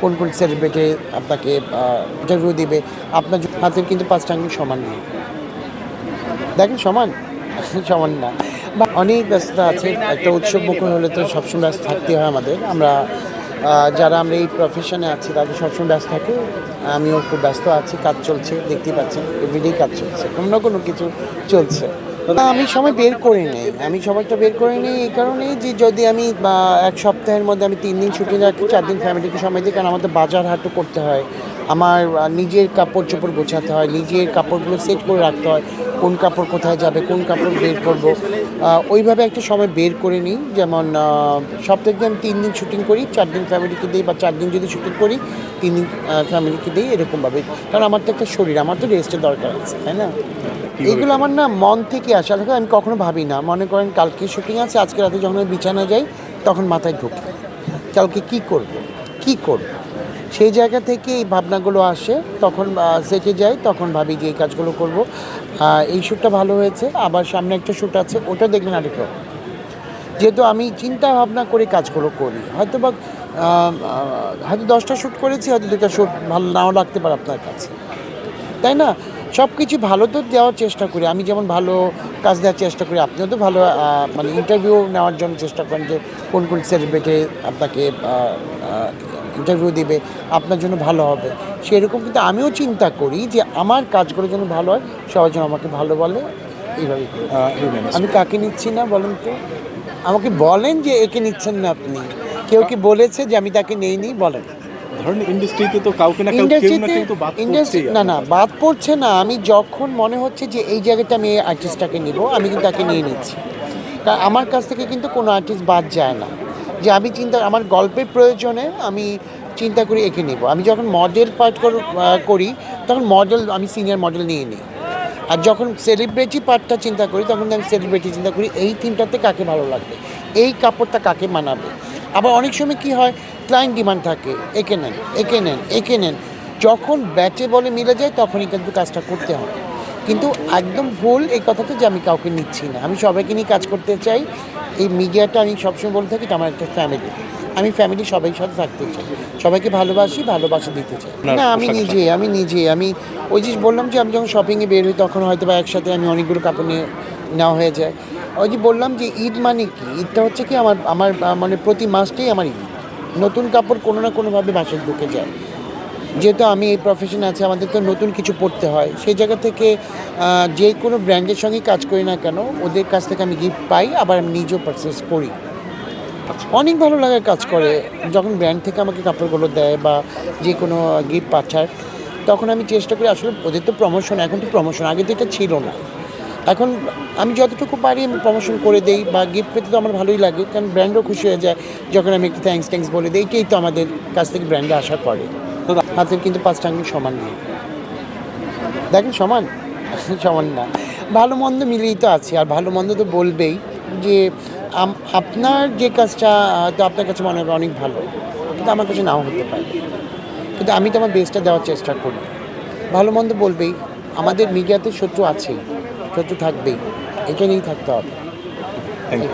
কোন কোন সেলিব্রিটি আপনাকে ইন্টারভিউ দিবে, আপনার হাতের কিন্তু 5টা আঙুল সমান নেই। দেখেন সমান সমান না, বা অনেক ব্যস্ততা আছে। একটা উৎসব মুখর হলে তো সবসময় ব্যস্ত থাকতে হয় আমাদের। যারা আমরা এই প্রফেশনে আছি তাদের সবসময় ব্যস্ত থাকি। আমিও খুব ব্যস্ত আছি, কাজ চলছে, দেখতেই পাচ্ছেন এভরিডেই কাজ চলছে, কোনো না কোনো কিছু চলছে। আমি সময় বের করে নেই, আমি সময়টা বের করে নিই এই কারণেই যে যদি আমি এক সপ্তাহের মধ্যে আমি 3 দিন ছুটি রাখি, 4 দিন ফ্যামিলিকে সময় দিই, কারণ আমাদের বাজার হাটও করতে হয়, আমার নিজের কাপড় চোপড় গোছাতে হয়, নিজের কাপড়গুলো সেট করে রাখতে হয়, কোন কাপড় কোথায় যাবে, কোন কাপড় বের করব, ওইভাবে একটা সময় বের করে নিই। যেমন সপ্তাহে আমি 3 দিন শুটিং করি, 4 দিন ফ্যামিলিকে দিই, বা 4 দিন যদি শুটিং করি 3 দিন ফ্যামিলিকে দিই, এরকমভাবে। কারণ আমার তো একটা শরীর, আমার তো রেস্টের দরকার আছে, তাই না? এগুলো আমার না মন থেকে আসে, আসলে আমি কখনো ভাবি না। মনে করেন কালকে শুটিং আছে, আজকে রাতে যখন আমি বিছানা যাই তখন মাথায় ঢুকে কালকে কি করব, কি করব, সেই জায়গা থেকে এই ভাবনাগুলো আসে। তখন সেটে যাই, তখন ভাবি যে এই কাজগুলো করব। এই শ্যুটটা ভালো হয়েছে, আবার সামনে একটা শ্যুট আছে, ওটা দেখবেন আরেক রকম। যেহেতু আমি চিন্তা ভাবনা করে কাজগুলো করি, হয়তো 10টা শ্যুট করেছি, হয়তো 2টা শ্যুট ভালো নাও লাগতে পারে আপনার কাছে, তাই না? সব কিছু ভালো তো দেওয়ার চেষ্টা করি, আমি যেমন ভালো কাজ দেওয়ার চেষ্টা করি, আপনিও তো ভালো মানে ইন্টারভিউ নেওয়ার জন্য চেষ্টা করেন যে কোন কোন সেলিব্রিটি আপনাকে ইন্টারভিউ দিবে, আপনার জন্য ভালো হবে। সেরকম কিন্তু আমিও চিন্তা করি যে আমার কাজগুলো যেন ভালো হয়, সবাই যেন আমাকে ভালো বলে, এইভাবেই করি। আমি কাকে নিচ্ছি না বলেন তো? আমাকে বলেন যে একে নিচ্ছেন না আপনি। কেউ কি বলেছে যে আমি তাকে নেইনি? বলেন। ধরেন ইন্ডাস্ট্রিতে তো কাউকে না কেউ না কেউ তো বাদ পড়ছেই না আপনার না, কাছে। বাদ পড়ছে না। আমি যখন মনে হচ্ছে যে এই জায়গাটা আমি এই আর্টিস্টটাকে নিব, আমি কিন্তু তাকে নিয়ে নিচ্ছি। কারণ আমার কাছ থেকে কিন্তু কোনো আর্টিস্ট বাদ যায় না। যে আমি আমার গল্পের প্রয়োজনে আমি চিন্তা করি একে নিব। আমি যখন মডেল পার্ট করি তখন আমি সিনিয়র মডেল নিয়ে নিই। আর যখন সেলিব্রিটি পার্টটা চিন্তা করি তখন আমি সেলিব্রিটি চিন্তা করি, এই থিমটাতে কাকে ভালো লাগবে, এই কাপড়টা কাকে মানাবে। আবার অনেক সময় কি হয়, ক্লায়েন্ট ডিমান্ড থাকে একে নেন, একে নেন, একে নেন। যখন ব্যাচে বলে মিলে যায় তখনই কিন্তু কাজটা করতে হয়। কিন্তু একদম ভুল এই কথাটা যে আমি কাউকে নিচ্ছি না, আমি সবাইকে নিয়ে কাজ করতে চাই। এই মিডিয়াটা আমি সবসময় বলে থাকি, এটা আমার একটা ফ্যামিলি। আমি ফ্যামিলি সবাই সাথে থাকতে চাই, সবাইকে ভালোবাসা দিতে চাই। না, আমি ওই যে বললাম যে আমি যখন শপিংয়ে বের হই তখন হয়তো বা একসাথে আমি অনেকগুলো কাপড় নিয়ে নেওয়া হয়ে যায়। ওই যে বললাম যে ঈদ মানে কি, ঈদটা হচ্ছে কি আমার আমার মানে প্রতি মাসটাই আমার ঈদ। নতুন কাপড় কোনো না কোনোভাবে বাসায় ঢুকে যায়। যেহেতু আমি এই প্রফেশনে আছি, আমাদের তো নতুন কিছু পড়তে হয়। সেই জায়গা থেকে যে কোনো ব্র্যান্ডের সঙ্গেই কাজ করি না কেন, ওদের কাছ থেকে আমি গিফট পাই, আবার আমি নিজেও পারচেস করি। অনেক ভালো লাগে কাজ করে যখন ব্র্যান্ড থেকে আমাকে কাপড়গুলো দেয় বা যে কোনো গিফট পাঠায়, তখন আমি চেষ্টা করি। আসলে ওদের তো প্রমোশন, এখন তো প্রমোশন, আগে তো এটা ছিল না। এখন আমি যতটুকু পারি আমি প্রমোশন করে দেই, বা গিফট পেতে তো আমার ভালোই লাগে, কারণ ব্র্যান্ডও খুশি হয়ে যায় যখন আমি একটু থ্যাঙ্কস বলে দিই। এইটাই তো আমাদের কাছ থেকে ব্র্যান্ডে আশা করে। হাতের কিন্তু 5টা আঙুল সমান নেই। দেখেন সমান সমান না, ভালো মন্দ মিলিয়েই তো আছে, আর ভালো মন্দ তো বলবেই। যে আপনার যে কাজটা হয়তো আপনার কাছে মনে হবে অনেক ভালো, কিন্তু আমার কাছে নাও হতে পারে। কিন্তু আমি তো আমার বেস্টটা দেওয়ার চেষ্টা করি। ভালো মন্দ বলবেই, আমাদের মিডিয়াতে শত্রু আছেই, শত্রু থাকবেই, এটা নিয়েই থাকতে হবে। Thank you.